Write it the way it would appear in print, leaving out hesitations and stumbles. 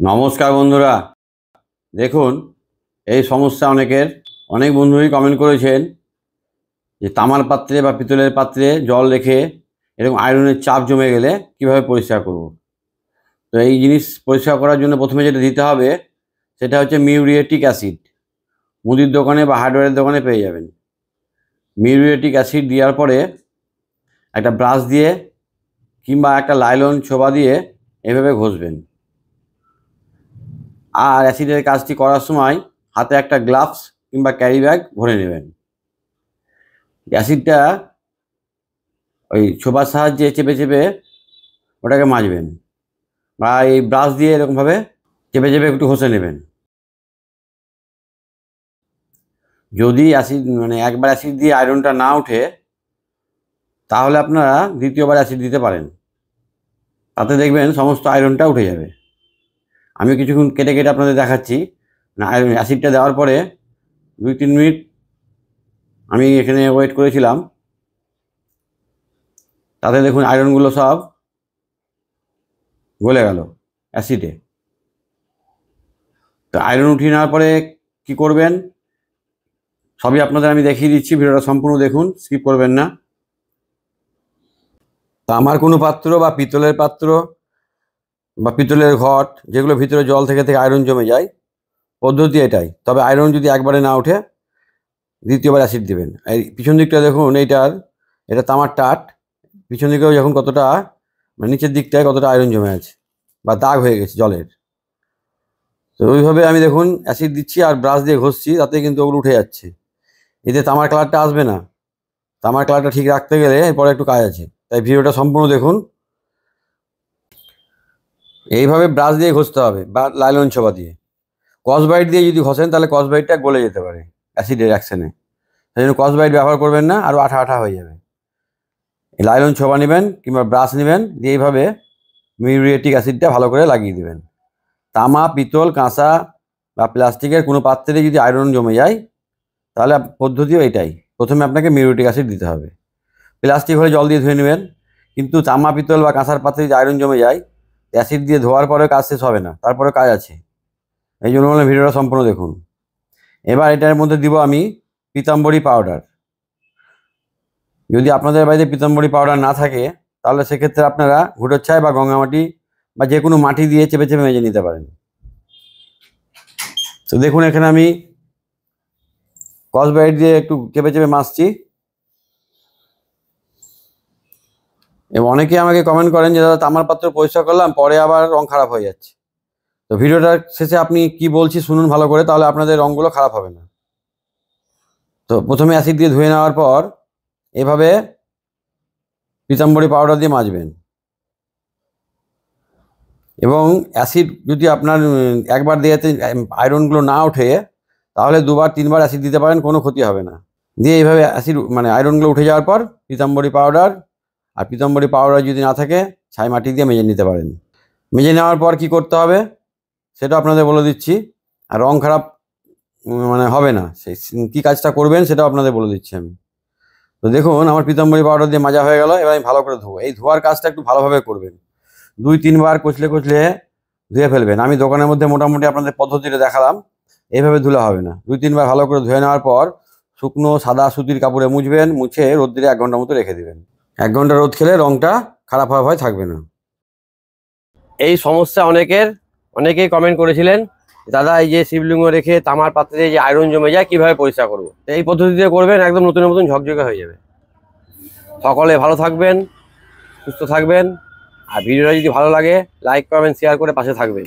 নমস্কার বন্ধুরা, দেখুন এই সমস্যা অনেক বন্ধুই কমেন্ট করেছেন যে তামার পাত্রে বা পিতলের পাত্রে জল রেখে এরকম আয়রনের চাপ জমে গেলে কিভাবে পরিষ্কার করব। তো এই জিনিস পরিষ্কার করার জন্য প্রথমে যেটা দিতে হবে সেটা হচ্ছে মিউরিয়েটিক অ্যাসিড। মুদির দোকানে বা হার্ডওয়্যারের দোকানে পেয়ে যাবেন। মিউরিয়েটিক অ্যাসিড দেওয়ার পরে একটা ব্রাশ দিয়ে কিংবা একটা লাইলন ছোবা দিয়ে এভাবে ঘষবেন। আর অ্যাসিডের কাজটি করার সময় হাতে একটা গ্লাভস কিংবা ক্যারি ব্যাগ ভরে নেবেন। অ্যাসিডটা ওই ছোবার সাহায্যে চেপে চেপে ওটাকে মাজবেন, বা এই ব্রাশ দিয়ে এরকমভাবে চেপে চেপে একটু ঘষে নেবেন। যদি অ্যাসিড একবার অ্যাসিড দিয়ে আয়রনটা না ওঠে তাহলে আপনারা দ্বিতীয়বার অ্যাসিড দিতে পারেন, তাতে দেখবেন সমস্ত আয়রনটা উঠে যাবে। আমি কিছুক্ষণ কেটে কেটে আপনাদের দেখাচ্ছি। অ্যাসিডটা দেওয়ার পরে 2-3 মিনিট আমি এখানে ওয়েট করেছিলাম, তাতে দেখুন আয়রনগুলো সব গলে গেল অ্যাসিডে। তো আয়রন উঠিয়ে নেওয়ার পরে কি করবেন সবই আপনাদের আমি দেখিয়ে দিচ্ছি, ভিডিওটা সম্পূর্ণ দেখুন, স্কিপ করবেন না। তামার কোনো পাত্র বা পিতলের পাত্র বা পিতলের ঘট যেগুলো ভিতরে জল থেকে থেকে আয়রন জমে যায়, পদ্ধতি এটাই। তবে আয়রন যদি একবারে না ওঠে দ্বিতীয়বার অ্যাসিড দেবেন। এই পিছন দিকটা দেখুন, এটা তামার টাট, পিছন দিকেও যখন কতটা নিচের দিকটায় কতটা আয়রন জমে আছে বা দাগ হয়ে গেছে জলের। তো ওইভাবে আমি দেখুন অ্যাসিড দিচ্ছি আর ব্রাশ দিয়ে ঘষছি, তাতে কিন্তু ওগুলো উঠে যাচ্ছে। এতে তামার কালারটা আসবে না। তামার কালারটা ঠিক রাখতে গেলে এরপরে একটু কাজ আছে, তাই ভিডিওটা সম্পূর্ণ দেখুন। এইভাবে ব্রাশ দিয়ে ঘষতে হবে বা লাইলন ছোবা দিয়ে। কসবাইট দিয়ে যদি ঘষেন তাহলে কসবাইটটা গলে যেতে পারে অ্যাসিডের অ্যাকশনে, সেই জন্য কসবাইট ব্যবহার করবেন না, আরও আঠা আঠা হয়ে যাবে। লাইলন ছোবা নেবেন কিংবা ব্রাশ নেবেন, দিয়ে এইভাবে মিউরিয়েটিক অ্যাসিডটা ভালো করে লাগিয়ে দেবেন। তামা, পিতল, কাঁসা বা প্লাস্টিকের কোনো পাত্রে যদি আয়রন জমে যায় তাহলে পদ্ধতিও এটাই, প্রথমে আপনাকে মিউরিয়েটিক অ্যাসিড দিতে হবে। প্লাস্টিক হলে জল দিয়ে ধুয়ে নেবেন, কিন্তু তামা, পিতল বা কাঁসার পাত্রে যদি আয়রন জমে যায় অ্যাসিড দিয়ে ধোয়ার পরে কাজ শেষ হবে না, তারপরে কাজ আছে। এই জন্য বললাম ভিডিওটা সম্পূর্ণ দেখুন। এবার এটার মধ্যে দিব আমি পিতাম্বরী পাউডার। যদি আপনাদের বাড়িতে পিতাম্বরী পাউডার না থাকে তাহলে সেক্ষেত্রে আপনারা ঘুটোর ছাই বা গঙ্গামাটি বা যে কোনো মাটি দিয়ে চেপে চেপে মেজে নিতে পারেন। তো দেখুন এখানে আমি কসবাইট দিয়ে একটু চেপে চেপে মাজছি। এবং অনেকে আমাকে কমেন্ট করেন যে দাদা তামার পাত্র পরিষ্কার করলাম পরে আবার রং খারাপ হয়ে যাচ্ছে। তো ভিডিওটার শেষে আপনি কি বলছি শুনুন ভালো করে, তাহলে আপনাদের রঙগুলো খারাপ হবে না। তো প্রথমে অ্যাসিড দিয়ে ধুয়ে নেওয়ার পর এভাবে পিতাম্বরী পাউডার দিয়ে মাজবেন। এবং অ্যাসিড যদি আপনার একবার দেওয়াতে আয়রনগুলো না ওঠে তাহলে 2-3বার অ্যাসিড দিতে পারেন, কোনো ক্ষতি হবে না। দিয়ে এইভাবে অ্যাসিড আয়রনগুলো উঠে যাওয়ার পর পিতাম্বরী পাউডার, আর পিতাম্বরী পাউডার যদি না থাকে ছাই মাটি দিয়ে মেজে নিতে পারেন। মেজে নেওয়ার পর কি করতে হবে সেটা আপনাদের বলে দিচ্ছি। আর রং খারাপ হবে না, সেই কী কাজটা করবেন সেটাও আপনাদের বলে দিচ্ছি আমি। তো দেখুন আমার পিতাম্বরী পাউডার দিয়ে মাজা হয়ে গেল। এবার আমি ভালো করে ধোবো। এই ধোয়ার কাজটা একটু ভালোভাবে করবেন, 2-3বার কচলে কচলে ধুয়ে ফেলবেন। আমি দোকানের মধ্যে মোটামুটি আপনাদের পদ্ধতিটা দেখালাম, এইভাবে ধুলে হবে না। 2-3বার ভালো করে ধুয়ে নেওয়ার পর শুকনো সাদা সুতির কাপড়ে মুছবেন, মুছে রোদ্দুরে 1 ঘন্টার মতো রেখে দেবেন। 1 ঘন্টা রোদ খেলে রংটা খারাপ হওয়ার ভয় থাকবে না। এই সমস্যা অনেকেই কমেন্ট করেছিলেন, দাদা এই যে শিবলিঙ্গ রেখে তামার পাত্রে যে আয়রন জমে যায় কিভাবে পরিষ্কার করবো। এই পদ্ধতিতে করবেন, একদম নতুন নতুন ঝকঝকে হয়ে যাবে। সকলে ভালো থাকবেন, সুস্থ থাকবেন। আর ভিডিওটা যদি ভালো লাগে লাইক, কমেন্ট, শেয়ার করে পাশে থাকবেন।